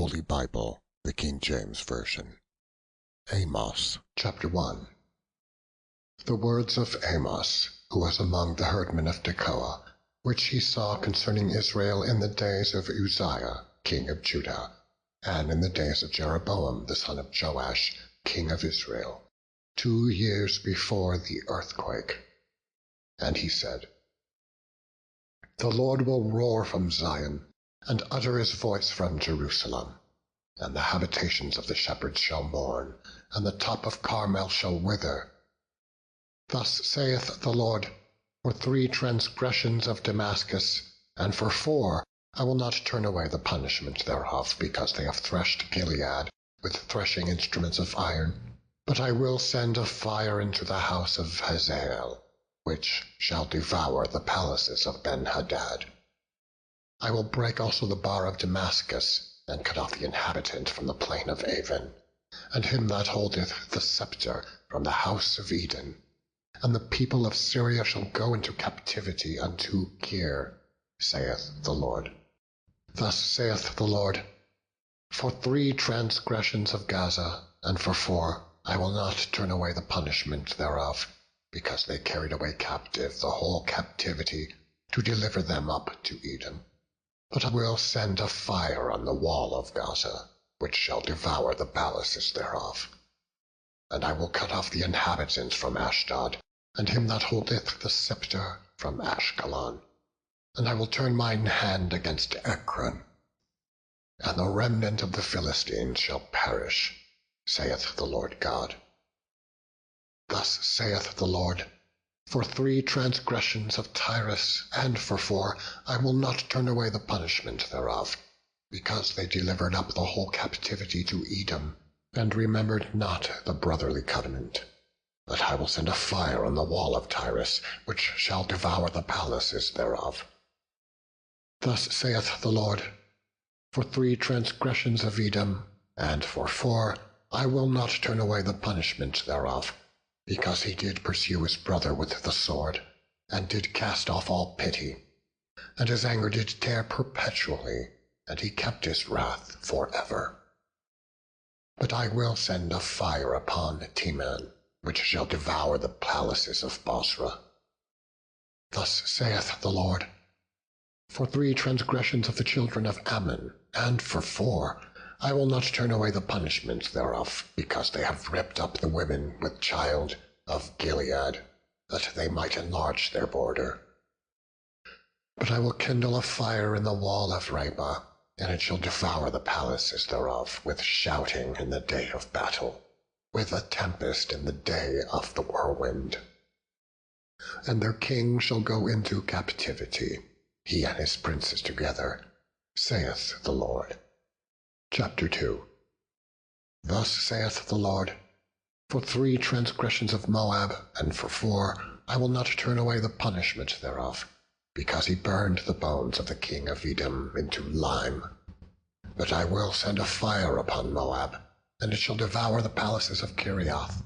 Holy Bible, the King James Version. Amos, chapter 1. The words of Amos, who was among the herdmen of Tekoa, which he saw concerning Israel in the days of Uzziah, king of Judah, and in the days of Jeroboam the son of Joash, king of Israel, 2 years before the earthquake. And he said, The Lord will roar from Zion, and utter his voice from Jerusalem. And the habitations of the shepherds shall mourn, and the top of Carmel shall wither. Thus saith the Lord, For 3 transgressions of Damascus, and for 4 I will not turn away the punishment thereof, because they have threshed Gilead with threshing instruments of iron. But I will send a fire into the house of Hazael, which shall devour the palaces of Ben-Hadad. I will break also the bar of Damascus, and cut off the inhabitant from the plain of Avon, and him that holdeth the scepter from the house of Eden. And the people of Syria shall go into captivity unto Kir, saith the Lord. Thus saith the Lord, For 3 transgressions of Gaza, and for 4 I will not turn away the punishment thereof, because they carried away captive the whole captivity, to deliver them up to Edom. But I will send a fire on the wall of Gaza, which shall devour the palaces thereof. And I will cut off the inhabitants from Ashdod, and him that holdeth the scepter from Ashkelon. And I will turn mine hand against Ekron. And the remnant of the Philistines shall perish, saith the Lord God. Thus saith the Lord, For 3 transgressions of Tyrus, and for 4 I will not turn away the punishment thereof, because they delivered up the whole captivity to Edom, and remembered not the brotherly covenant. But I will send a fire on the wall of Tyrus, which shall devour the palaces thereof. Thus saith the Lord, For 3 transgressions of Edom, and for 4 I will not turn away the punishment thereof, because he did pursue his brother with the sword, and did cast off all pity. And his anger did tear perpetually, and he kept his wrath forever. But I will send a fire upon Teman, which shall devour the palaces of Bosra. Thus saith the Lord, For 3 transgressions of the children of Ammon, and for 4 I will not turn away the punishment thereof, because they have ripped up the women with child of Gilead, that they might enlarge their border. But I will kindle a fire in the wall of Rabbah, and it shall devour the palaces thereof with shouting in the day of battle, with a tempest in the day of the whirlwind. And their king shall go into captivity, he and his princes together, saith the Lord. Chapter 2. Thus saith the Lord, For 3 transgressions of Moab, and for 4 I will not turn away the punishment thereof, because he burned the bones of the king of Edom into lime. But I will send a fire upon Moab, and it shall devour the palaces of Kiriath.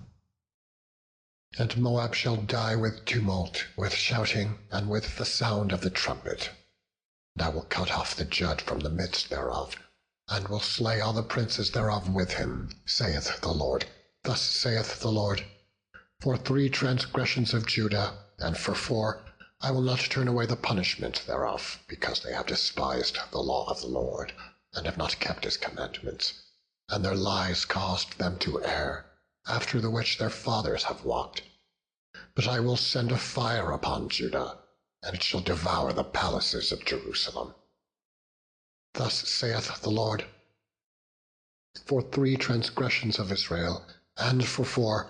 And Moab shall die with tumult, with shouting, and with the sound of the trumpet. And I will cut off the judge from the midst thereof, and will slay all the princes thereof with him, saith the Lord. Thus saith the Lord, For 3 transgressions of Judah, and for 4 I will not turn away the punishment thereof, because they have despised the law of the Lord, and have not kept his commandments, and their lies caused them to err, after the which their fathers have walked. But I will send a fire upon Judah, and it shall devour the palaces of Jerusalem. Thus saith the Lord, For 3 transgressions of Israel, and for 4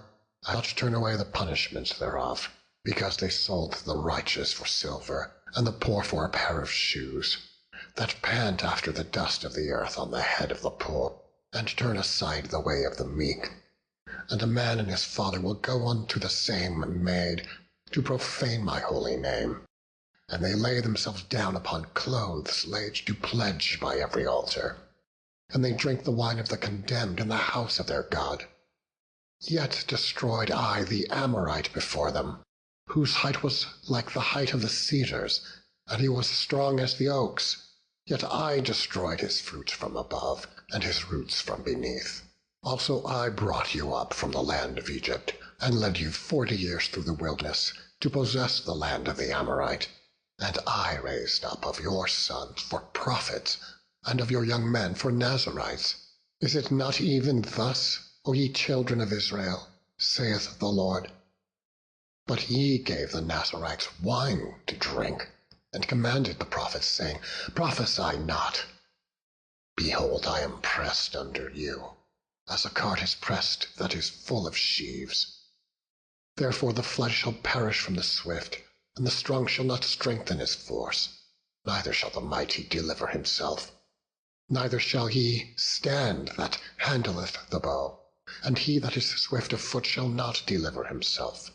I will not turn away the punishment thereof, because they sold the righteous for silver, and the poor for a pair of shoes, that pant after the dust of the earth on the head of the poor, and turn aside the way of the meek. And a man and his father will go unto the same maid, to profane my holy name. And they lay themselves down upon clothes laid to pledge by every altar. And they drink the wine of the condemned in the house of their God. Yet destroyed I the Amorite before them, whose height was like the height of the cedars, and he was strong as the oaks. Yet I destroyed his fruit from above, and his roots from beneath. Also I brought you up from the land of Egypt, and led you 40 years through the wilderness, to possess the land of the Amorite. And I raised up of your sons for prophets, and of your young men for Nazarites. Is it not even thus, O ye children of Israel, saith the Lord? But ye gave the Nazarites wine to drink, and commanded the prophets, saying, Prophesy not. Behold, I am pressed under you, as a cart is pressed that is full of sheaves. Therefore the flesh shall perish from the swift, and the strong shall not strengthen his force, neither shall the mighty deliver himself. Neither shall he stand that handleth the bow, and he that is swift of foot shall not deliver himself,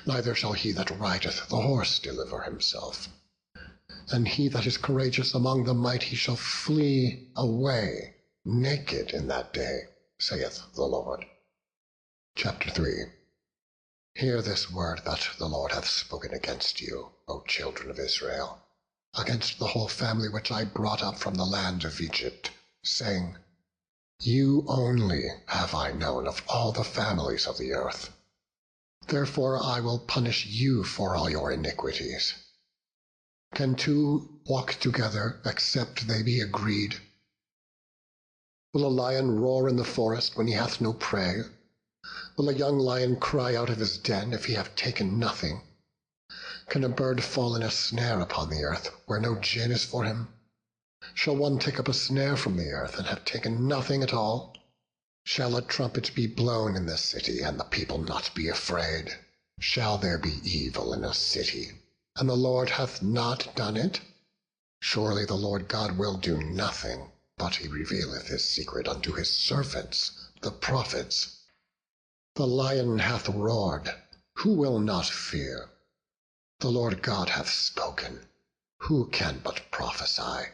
neither shall he that rideth the horse deliver himself. And he that is courageous among the mighty shall flee away naked in that day, saith the Lord. Chapter 3. Hear this word that the Lord hath spoken against you, O children of Israel, against the whole family which I brought up from the land of Egypt, saying, You only have I known of all the families of the earth. Therefore I will punish you for all your iniquities. Can two walk together except they be agreed? Will a lion roar in the forest when he hath no prey? Will a young lion cry out of his den if he have taken nothing? Can a bird fall in a snare upon the earth where no gin is for him? Shall one take up a snare from the earth and have taken nothing at all? Shall a trumpet be blown in the city, and the people not be afraid? Shall there be evil in a city, and the Lord hath not done it? Surely the Lord God will do nothing, but he revealeth his secret unto his servants, the prophets. The lion hath roared, who will not fear? The Lord God hath spoken, who can but prophesy?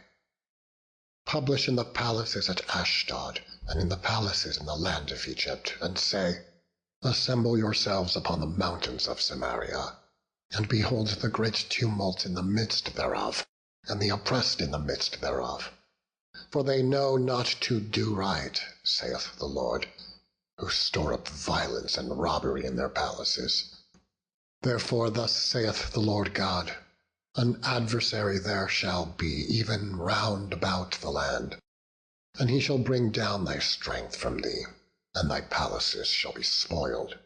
Publish in the palaces at Ashdod, and in the palaces in the land of Egypt, and say, Assemble yourselves upon the mountains of Samaria, and behold the great tumult in the midst thereof, and the oppressed in the midst thereof. For they know not to do right, saith the Lord, who store up violence and robbery in their palaces. Therefore thus saith the Lord God, An adversary there shall be, even round about the land, and he shall bring down thy strength from thee, and thy palaces shall be spoiled.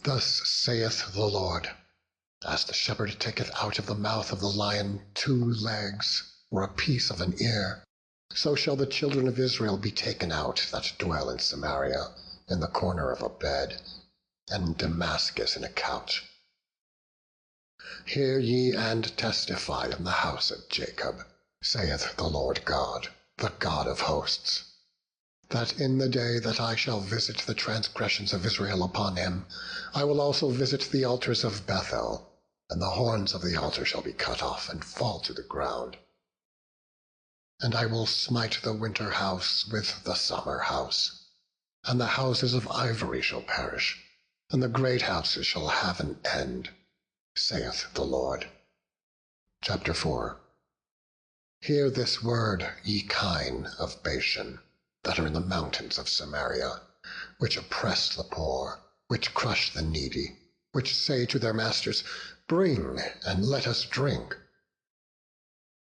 Thus saith the Lord, As the shepherd taketh out of the mouth of the lion 2 legs, or a piece of an ear, so shall the children of Israel be taken out that dwell in Samaria, in the corner of a bed, and in Damascus in a couch. Hear ye and testify in the house of Jacob, saith the Lord God, the God of hosts, that in the day that I shall visit the transgressions of Israel upon him, I will also visit the altars of Bethel, and the horns of the altar shall be cut off and fall to the ground. And I will smite the winter house with the summer house, and the houses of ivory shall perish, and the great houses shall have an end, saith the Lord. Chapter 4. Hear this word, ye kine of Bashan, that are in the mountains of Samaria, which oppress the poor, which crush the needy, which say to their masters, Bring, and let us drink.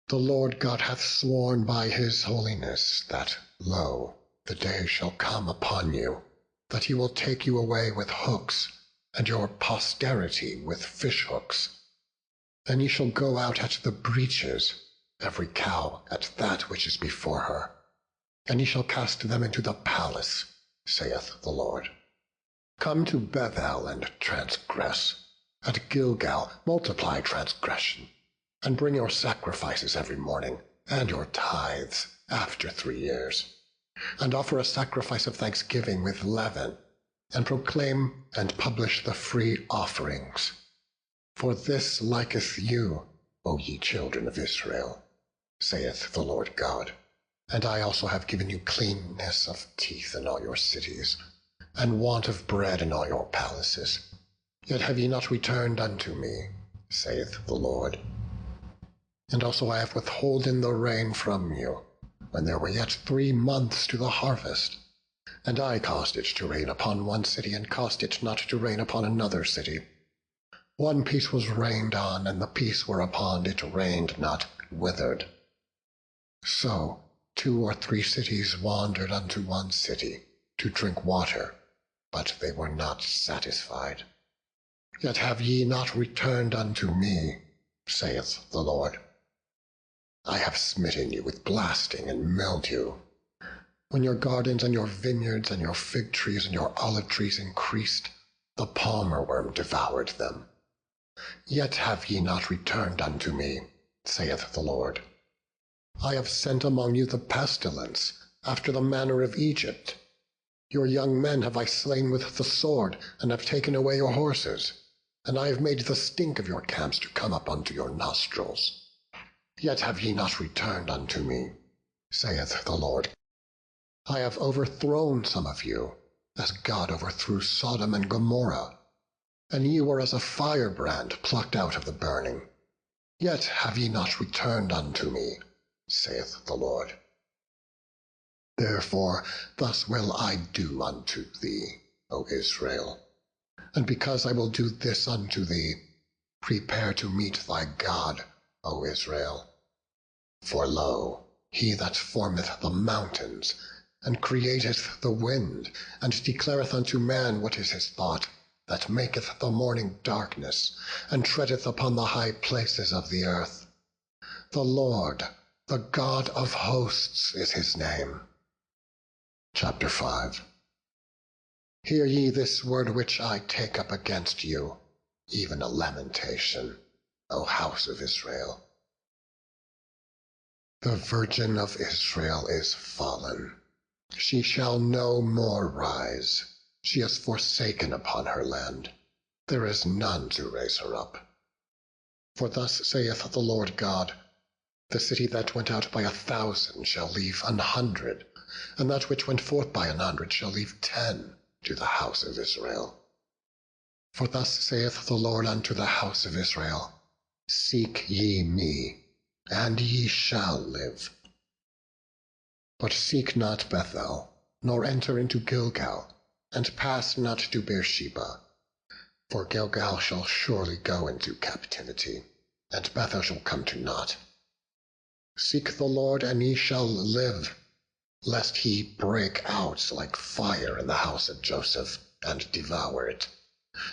The Lord God hath sworn by his holiness that, lo, the day shall come upon you, that he will take you away with hooks, and your posterity with fish hooks. And ye shall go out at the breaches, every cow at that which is before her, and ye shall cast them into the palace, saith the Lord. Come to Bethel and transgress, at Gilgal multiply transgression, and bring your sacrifices every morning, and your tithes after 3 years, and offer a sacrifice of thanksgiving with leaven, and proclaim and publish the free offerings. For this liketh you, O ye children of Israel, saith the Lord God. And I also have given you cleanness of teeth in all your cities, and want of bread in all your palaces. Yet have ye not returned unto me, saith the Lord. And also I have withholden the rain from you, when there were yet 3 months to the harvest. And I caused it to rain upon one city, and caused it not to rain upon another city. One piece was rained on, and the piece whereupon it rained not withered. So 2 or 3 cities wandered unto one city, to drink water, but they were not satisfied. Yet have ye not returned unto me, saith the Lord. I have smitten you with blasting and mildew. When your gardens and your vineyards and your fig trees and your olive trees increased, the palmer worm devoured them. Yet have ye not returned unto me, saith the Lord. I have sent among you the pestilence, after the manner of Egypt. Your young men have I slain with the sword, and have taken away your horses, and I have made the stink of your camps to come up unto your nostrils. Yet have ye not returned unto me, saith the Lord. I have overthrown some of you, as God overthrew Sodom and Gomorrah, and ye were as a firebrand plucked out of the burning. Yet have ye not returned unto me, saith the Lord. Therefore thus will I do unto thee, O Israel. And because I will do this unto thee, prepare to meet thy God, O Israel. For lo, he that formeth the mountains, and createth the wind, and declareth unto man what is his thought, that maketh the morning darkness, and treadeth upon the high places of the earth. The Lord, the God of hosts, is his name. Chapter 5. Hear ye this word which I take up against you, even a lamentation, O house of Israel. The Virgin of Israel is fallen. She shall no more rise. She is forsaken upon her land. There is none to raise her up. For thus saith the Lord God, the city that went out by 1,000 shall leave 100, and that which went forth by 100 shall leave 10 to the house of Israel. For thus saith the Lord unto the house of Israel, seek ye me, and ye shall live. But seek not Bethel, nor enter into Gilgal, and pass not to Beersheba. For Gilgal shall surely go into captivity, and Bethel shall come to naught. Seek the Lord, and ye shall live, lest he break out like fire in the house of Joseph, and devour it,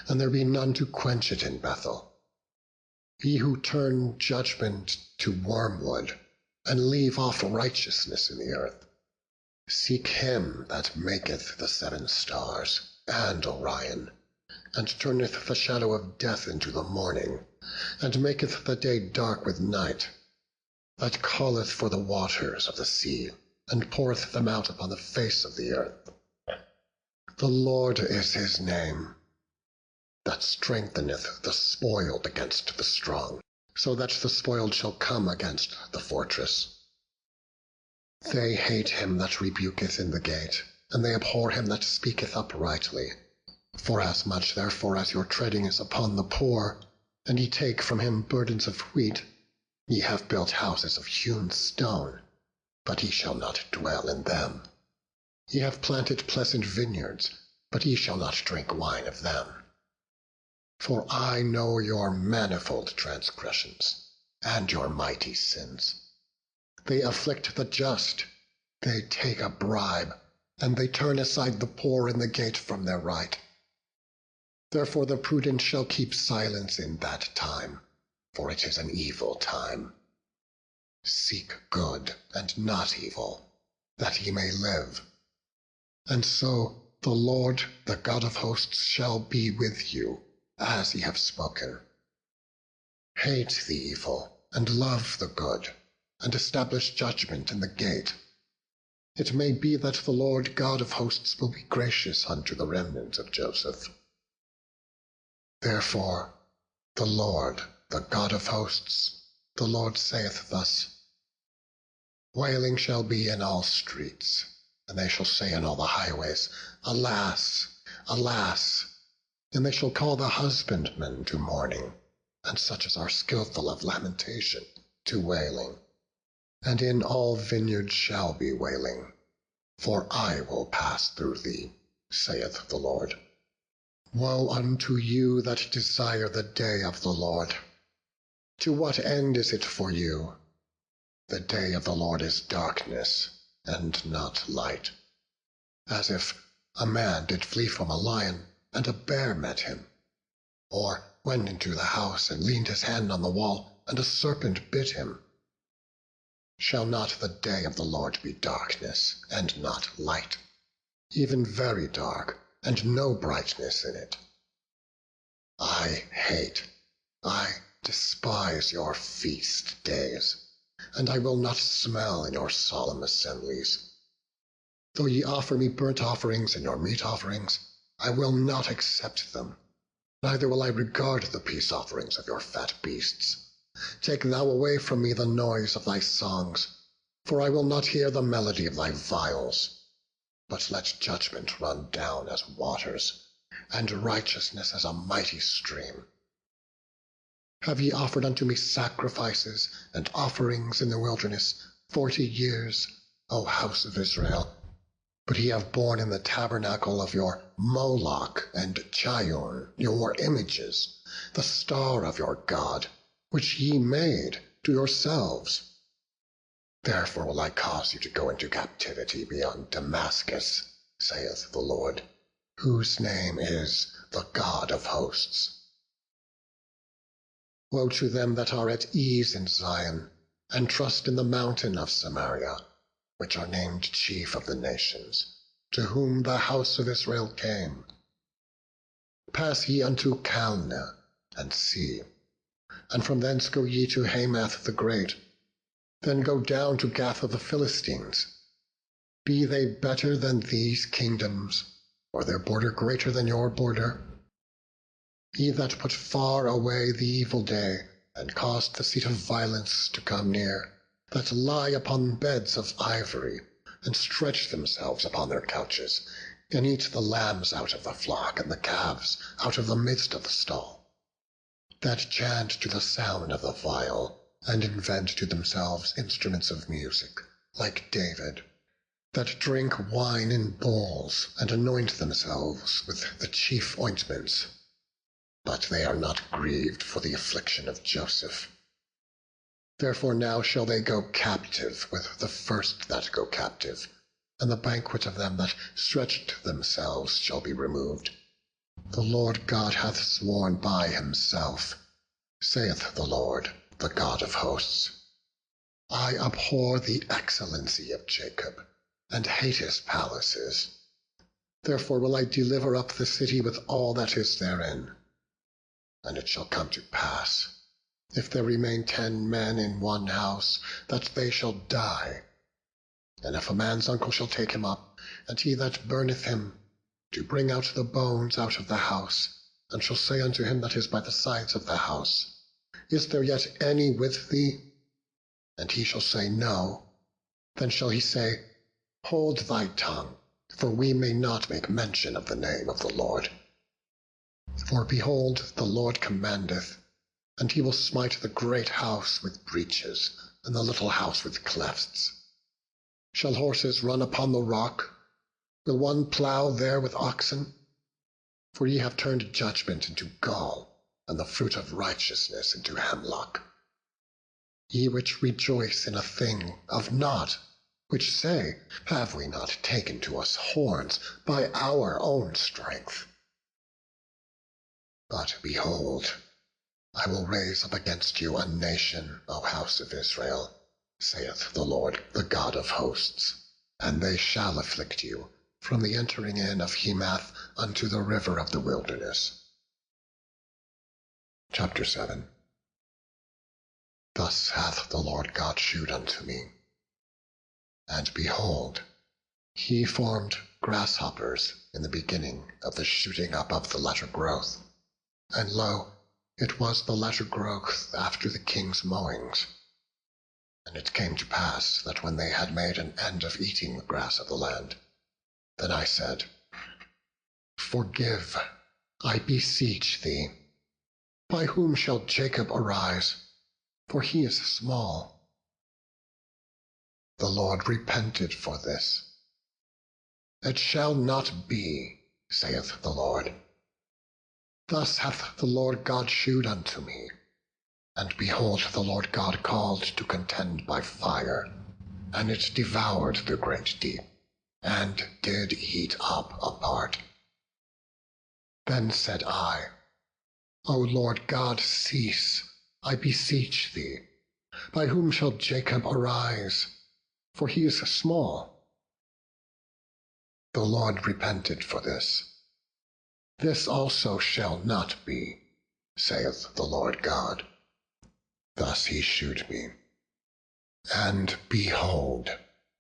and there be none to quench it in Bethel. Ye who turn judgment to wormwood, and leave off righteousness in the earth, seek him that maketh the 7 stars, and Orion, and turneth the shadow of death into the morning, and maketh the day dark with night, that calleth for the waters of the sea, and poureth them out upon the face of the earth. The Lord is his name, that strengtheneth the spoiled against the strong, so that the spoiled shall come against the fortress. They hate him that rebuketh in the gate, and they abhor him that speaketh uprightly. Forasmuch therefore as your treading is upon the poor, and ye take from him burdens of wheat, ye have built houses of hewn stone, but ye shall not dwell in them. Ye have planted pleasant vineyards, but ye shall not drink wine of them. For I know your manifold transgressions, and your mighty sins. They afflict the just, they take a bribe, and they turn aside the poor in the gate from their right. Therefore the prudent shall keep silence in that time, for it is an evil time. Seek good and not evil, that ye may live. And so the Lord, the God of hosts, shall be with you, as ye have spoken. Hate the evil, and love the good, and establish judgment in the gate. It may be that the Lord God of hosts will be gracious unto the remnant of Joseph. Therefore the Lord, the God of hosts, the Lord saith thus, wailing shall be in all streets, and they shall say in all the highways, Alas, alas! And they shall call the husbandmen to mourning, and such as are skillful of lamentation to wailing. and in all vineyards shall be wailing. For I will pass through thee, saith the Lord. Woe unto you that desire the day of the Lord! To what end is it for you? The day of the Lord is darkness, and not light. As if a man did flee from a lion, and a bear met him, or went into the house and leaned his hand on the wall, and a serpent bit him. Shall not the day of the Lord be darkness, and not light, even very dark, and no brightness in it? I despise your feast days, and I will not smell in your solemn assemblies. Though ye offer me burnt offerings and your meat offerings, I will not accept them, neither will I regard the peace offerings of your fat beasts. Take thou away from me the noise of thy songs, for I will not hear the melody of thy viols. But let judgment run down as waters, and righteousness as a mighty stream. Have ye offered unto me sacrifices and offerings in the wilderness 40 years, O house of Israel? But ye have borne in the tabernacle of your Moloch and Chion, your images, the star of your God, which ye made to yourselves. Therefore will I cause you to go into captivity beyond Damascus, saith the Lord, whose name is the God of hosts. Woe to them that are at ease in Zion, and trust in the mountain of Samaria, which are named chief of the nations, to whom the house of Israel came. Pass ye unto Calneh, and see, and from thence go ye to Hamath the great. Then go down to Gath of the Philistines. Be they better than these kingdoms, or their border greater than your border? Ye that put far away the evil day, and caused the seat of violence to come near, that lie upon beds of ivory, and stretch themselves upon their couches, and eat the lambs out of the flock, and the calves out of the midst of the stall, that chant to the sound of the viol, and invent to themselves instruments of music, like David, that drink wine in bowls, and anoint themselves with the chief ointments. But they are not grieved for the affliction of Joseph. Therefore now shall they go captive with the first that go captive, and the banquet of them that stretched themselves shall be removed. The Lord God hath sworn by himself, saith the Lord, the God of hosts. I abhor the excellency of Jacob, and hate his palaces. Therefore will I deliver up the city with all that is therein. And it shall come to pass, if there remain 10 men in one house, that they shall die. And if a man's uncle shall take him up, and he that burneth him, to bring out the bones out of the house, and shall say unto him that is by the sides of the house, Is there yet any with thee? And he shall say, No. Then shall he say, Hold thy tongue, for we may not make mention of the name of the Lord. For behold, the Lord commandeth, and he will smite the great house with breaches, and the little house with clefts. Shall horses run upon the rock? Will one plow there with oxen? For ye have turned judgment into gall, and the fruit of righteousness into hemlock. Ye which rejoice in a thing of naught, which say, Have we not taken to us horns by our own strength? But behold, I will raise up against you a nation, O house of Israel, saith the Lord, the God of hosts, and they shall afflict you from the entering in of Hemath unto the river of the wilderness. Chapter 7. Thus hath the Lord God shewed unto me. And behold, he formed grasshoppers in the beginning of the shooting up of the latter growth. And lo, it was the latter growth after the king's mowings. And it came to pass that when they had made an end of eating the grass of the land, then I said, Forgive, I beseech thee. By whom shall Jacob arise? For he is small. the Lord repented for this. It shall not be, saith the Lord. Thus hath the Lord God shewed unto me. And behold, the Lord God called to contend by fire, and it devoured the great deep, and did eat up a part. Then said I, O Lord God, cease, I beseech thee. By whom shall Jacob arise? For he is small. The Lord repented for this. This also shall not be, saith the Lord God. Thus he shewed me. And behold,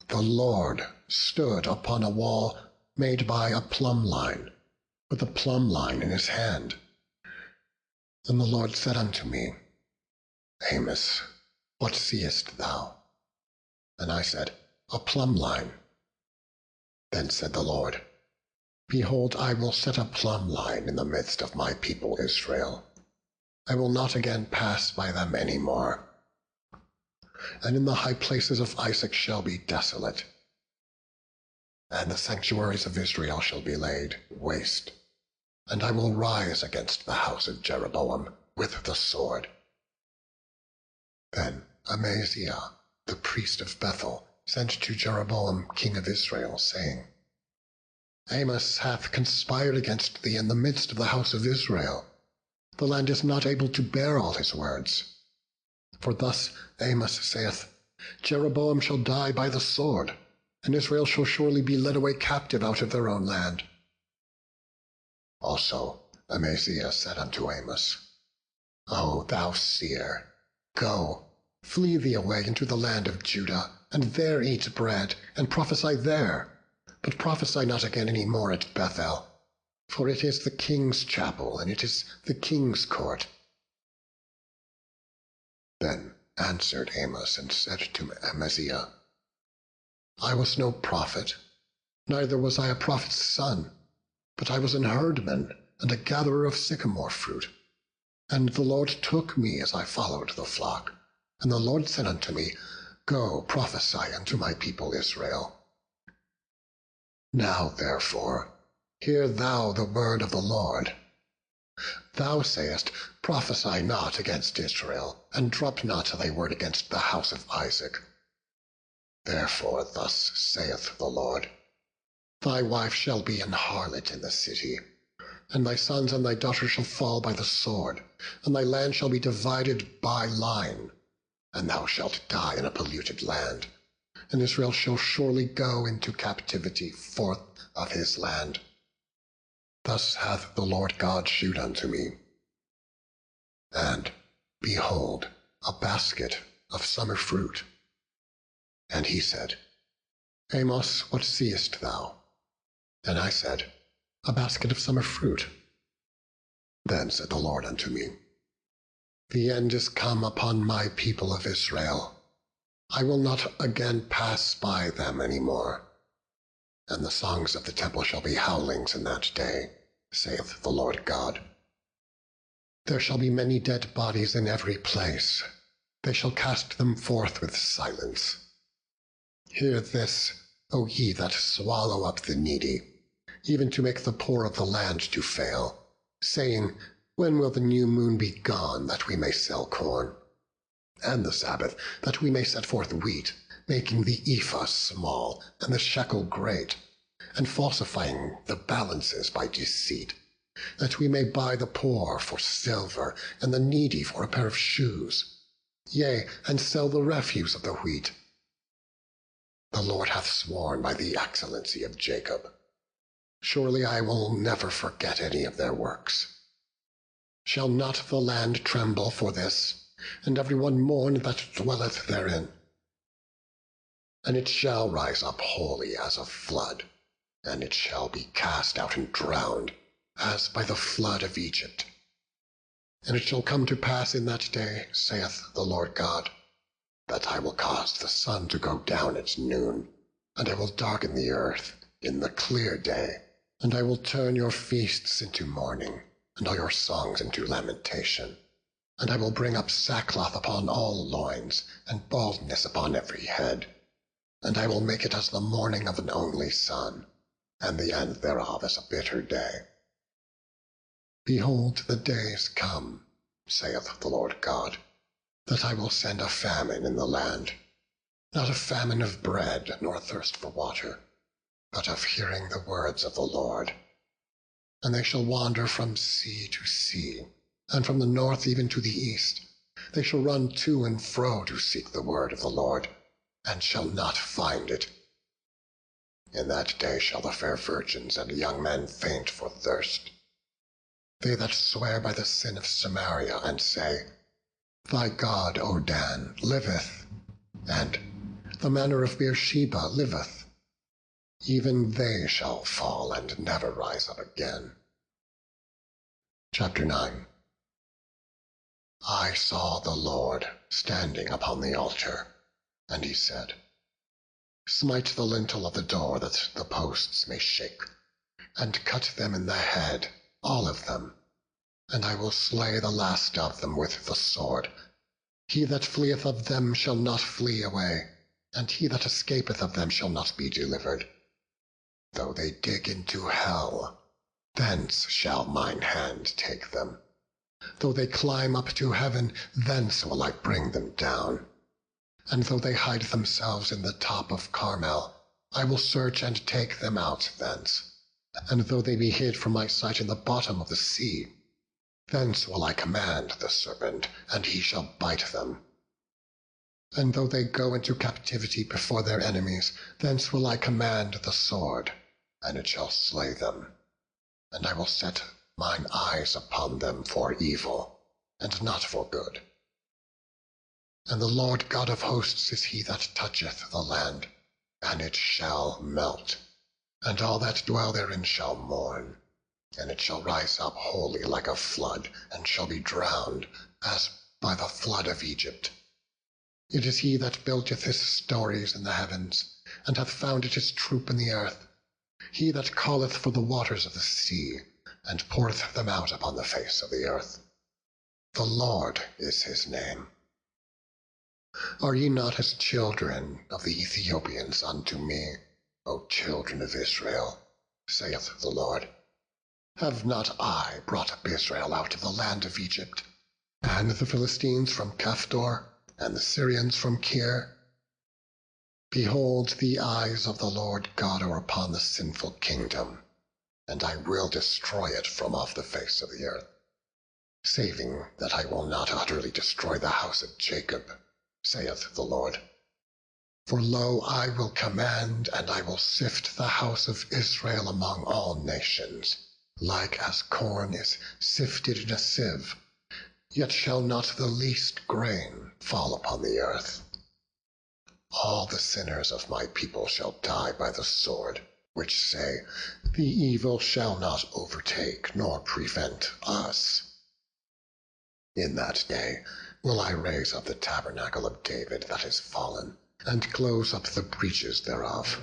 the Lord stood upon a wall made by a plumb line, with a plumb line in his hand. And the Lord said unto me, Amos, what seest thou? And I said, A plumb line. Then said the Lord, Behold, I will set a plumb line in the midst of my people Israel. I will not again pass by them any more. And in the high places of Isaac shall be desolate, and the sanctuaries of Israel shall be laid waste. And I will rise against the house of Jeroboam with the sword. Then Amaziah, the priest of Bethel, sent to Jeroboam king of Israel, saying, Amos hath conspired against thee in the midst of the house of Israel. The land is not able to bear all his words. For thus Amos saith, Jeroboam shall die by the sword, and Israel shall surely be led away captive out of their own land. Also Amaziah said unto Amos, O thou seer, go, flee thee away into the land of Judah, and there eat bread, and prophesy there. But prophesy not again any more at Bethel, for it is the king's chapel, and it is the king's court. Then answered Amos and said to Amaziah, I was no prophet, neither was I a prophet's son, but I was an herdman and a gatherer of sycamore fruit. And the Lord took me as I followed the flock. And the Lord said unto me, Go, prophesy unto my people Israel. Now therefore, hear thou the word of the Lord. Thou sayest, Prophesy not against Israel, and drop not thy word against the house of Isaac. Therefore thus saith the Lord, Thy wife shall be an harlot in the city, and thy sons and thy daughters shall fall by the sword, and thy land shall be divided by line, and thou shalt die in a polluted land, and Israel shall surely go into captivity forth of his land. Thus hath the Lord God shewed unto me. And behold, a basket of summer fruit. And he said, Amos, what seest thou? And I said, A basket of summer fruit. Then said the Lord unto me, The end is come upon my people of Israel. I will not again pass by them any more. And the songs of the temple shall be howlings in that day, saith the Lord God. There shall be many dead bodies in every place. They shall cast them forth with silence. Hear this, O ye that swallow up the needy, even to make the poor of the land to fail, saying, When will the new moon be gone, that we may sell corn? And the Sabbath, that we may set forth wheat, making the ephah small, and the shekel great, and falsifying the balances by deceit, that we may buy the poor for silver, and the needy for a pair of shoes, yea, and sell the refuse of the wheat. The Lord hath sworn by the excellency of Jacob. Surely I will never forget any of their works. Shall not the land tremble for this, and every one mourn that dwelleth therein? And it shall rise up wholly as a flood, and it shall be cast out and drowned, as by the flood of Egypt. And it shall come to pass in that day, saith the Lord God, that I will cause the sun to go down at noon, and I will darken the earth in the clear day, and I will turn your feasts into mourning, and all your songs into lamentation. And I will bring up sackcloth upon all loins, and baldness upon every head. and I will make it as the morning of an only son, and the end thereof as a bitter day. Behold, the days come, saith the Lord God, that I will send a famine in the land, not a famine of bread, nor thirst for water, but of hearing the words of the Lord. And they shall wander from sea to sea, and from the north even to the east. They shall run to and fro to seek the word of the Lord, and shall not find it. In that day shall the fair virgins and young men faint for thirst. They that swear by the sin of Samaria, and say, Thy God, O Dan, liveth, and the manner of Beersheba liveth, even they shall fall and never rise up again. Chapter 9. I saw the Lord standing upon the altar, and he said, Smite the lintel of the door, that the posts may shake, and cut them in the head, all of them, and I will slay the last of them with the sword. He that fleeth of them shall not flee away, and he that escapeth of them shall not be delivered. Though they dig into hell, thence shall mine hand take them. Though they climb up to heaven, thence will I bring them down. And though they hide themselves in the top of Carmel, I will search and take them out thence. And though they be hid from my sight in the bottom of the sea, thence will I command the serpent, and he shall bite them. And though they go into captivity before their enemies, thence will I command the sword, and it shall slay them. And I will set mine eyes upon them for evil, and not for good. And the Lord God of hosts is he that toucheth the land, and it shall melt, and all that dwell therein shall mourn, and it shall rise up wholly like a flood, and shall be drowned, as by the flood of Egypt. It is he that buildeth his stories in the heavens, and hath founded his troop in the earth, he that calleth for the waters of the sea, and poureth them out upon the face of the earth. The Lord is his name. Are ye not as children of the Ethiopians unto me, O children of Israel, saith the Lord? Have not I brought up Israel out of the land of Egypt, and the Philistines from Caphtor, and the Syrians from Kir? Behold, the eyes of the Lord God are upon the sinful kingdom, and I will destroy it from off the face of the earth, saving that I will not utterly destroy the house of Jacob, saith the Lord. For lo, I will command, and I will sift the house of Israel among all nations, like as corn is sifted in a sieve, yet shall not the least grain fall upon the earth. All the sinners of my people shall die by the sword, which say, The evil shall not overtake nor prevent us. In that day will I raise up the tabernacle of David that is fallen, and close up the breaches thereof.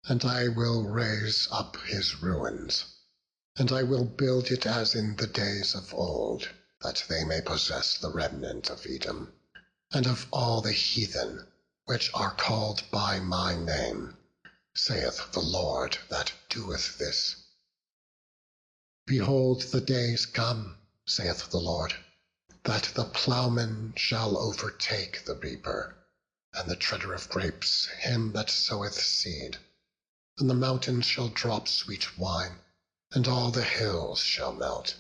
And I will raise up his ruins, and I will build it as in the days of old, that they may possess the remnant of Edom, and of all the heathen, which are called by my name, saith the Lord that doeth this. Behold, the days come, saith the Lord, that the plowman shall overtake the reaper, and the treader of grapes him that soweth seed. And the mountains shall drop sweet wine, and all the hills shall melt.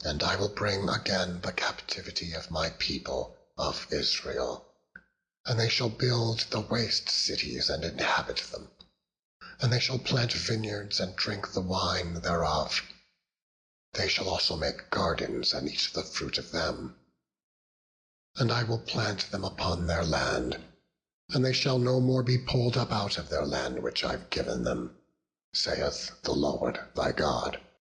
And I will bring again the captivity of my people of Israel, and they shall build the waste cities and inhabit them, and they shall plant vineyards and drink the wine thereof. They shall also make gardens and eat the fruit of them. And I will plant them upon their land, and they shall no more be pulled up out of their land which I've given them, saith the Lord thy God.